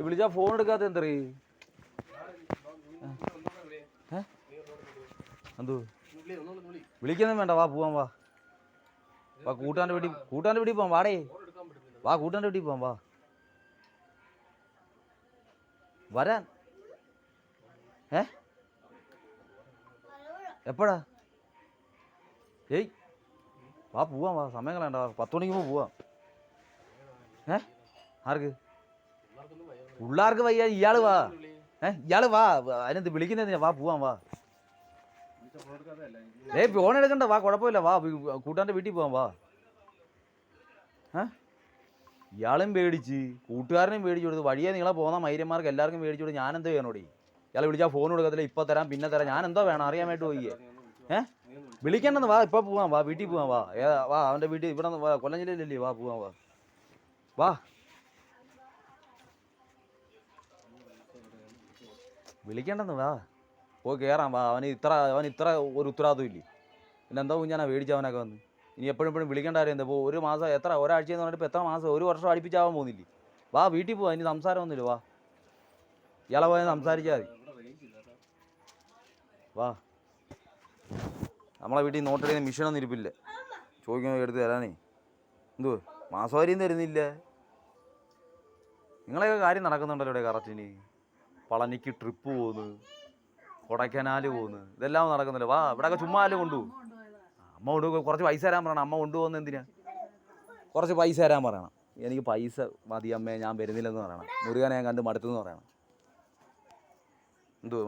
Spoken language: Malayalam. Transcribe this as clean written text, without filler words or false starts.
വിളിച്ചാ ഫോൺ എടുക്കാത്ത എന്തറി എന്തോ വിളിക്കൊന്നും വേണ്ട, വാ പോവാം, വാ വാ കൂട്ടാൻ്റെ വീട്ടിൽ പോവാം, വാടേ വാ കൂട്ടാൻ്റെ വീട്ടിൽ പോവാം, വാ വരാൻ. എപ്പോഴാ? ഏയ് വാ പോവാം, വാ സമയം കളയണ്ട, വാ 10 മണിക്ക് പോവാം. ആർക്ക്? പിള്ളേർക്ക് വയ്യ, ഇയാള് വാ. ഇയാള് വാ, അതിനെന്ത് വിളിക്കുന്നതിനാ? വാ പോവാം, വാ. ഫോൺ എടുക്കണ്ട, വാ കുഴപ്പമില്ല, വാ കൂട്ടാൻ്റെ വീട്ടിൽ പോവാം, വാ. ഇയാളും പേടിച്ച് കൂട്ടുകാരനും പേടിച്ചു കൊടുത്ത് വഴിയെ നിങ്ങളെ പോകുന്ന മൈര്യന്മാർക്ക് എല്ലാവർക്കും പേടിച്ചു കൊടുത്ത് ഞാനെന്തോ ചെയ്യണോടി? ഇയാളെ വിളിച്ചാൽ ഫോൺ കൊടുക്കത്തില്ല, ഇപ്പം തരാം പിന്നെ തരാം, ഞാൻ എന്തോ വേണം അറിയാൻ വേണ്ടി പോയിേ. വിളിക്കണ്ടെന്ന്, വാ ഇപ്പം പോവാം, വാ വീട്ടിൽ പോവാം, വാ വാ അവൻ്റെ വീട്ടിൽ ഇവിടെ കൊല്ലം ജില്ലയിലല്ലേ, വാ പോവാം, വാ വാ. വിളിക്കണ്ടെന്ന്, വാ പോയി കയറാം, വാ. അവൻ ഇത്ര ഒരു ഉത്തരവാദിത്വം ഇല്ലേ? പിന്നെ എന്താ കുഞ്ഞാനാ പേടിച്ചവനൊക്കെ വന്ന് ഇനി എപ്പോഴും വിളിക്കേണ്ട കാര്യം എന്താ? ഇപ്പോൾ ഒരു മാസം എത്ര ഒരാഴ്ചയെന്ന് പറഞ്ഞിട്ട് ഇപ്പോൾ എത്ര മാസം, ഒരു വർഷം അടുപ്പിച്ചാവാൻ പോകുന്നില്ലേ? വാ വീട്ടിൽ പോവാ, ഇനി സംസാരമൊന്നുമില്ല, വാ ഇയാളെ പോയാൽ സംസാരിച്ചാൽ മതി, വാ. നമ്മളെ വീട്ടിൽ നോട്ടടിക്കുന്ന മിഷനൊന്നും ഇരിപ്പില്ല, ചോദിക്കുമ്പോൾ എടുത്ത് തരാനേ. എന്തുവാ മാസവാരിയും തരുന്നില്ല? നിങ്ങളെയൊക്കെ കാര്യം നടക്കുന്നുണ്ടല്ലോ ഇവിടെ കറക്റ്റിന്. പളനിക്ക് ട്രിപ്പ് പോകുന്നു, കൊടൈക്കനാൽ പോകുന്നു, ഇതെല്ലാം നടക്കുന്നില്ല. വാ ഇവിടെയൊക്കെ ചുമ്മാ ആലും കൊണ്ടുപോകും. അമ്മ കൊണ്ടുപോകും, കുറച്ച് പൈസ തരാൻ പറയണം. അമ്മ കൊണ്ടുപോകുന്നത് എന്തിനാ? കുറച്ച് പൈസ തരാൻ പറയണം. എനിക്ക് പൈസ മതി അമ്മേ, ഞാൻ വരുന്നില്ലെന്ന് പറയണം. മുരുകനെ ഞാൻ കണ്ട് മടുത്തെന്ന് പറയണം. എന്തുവാ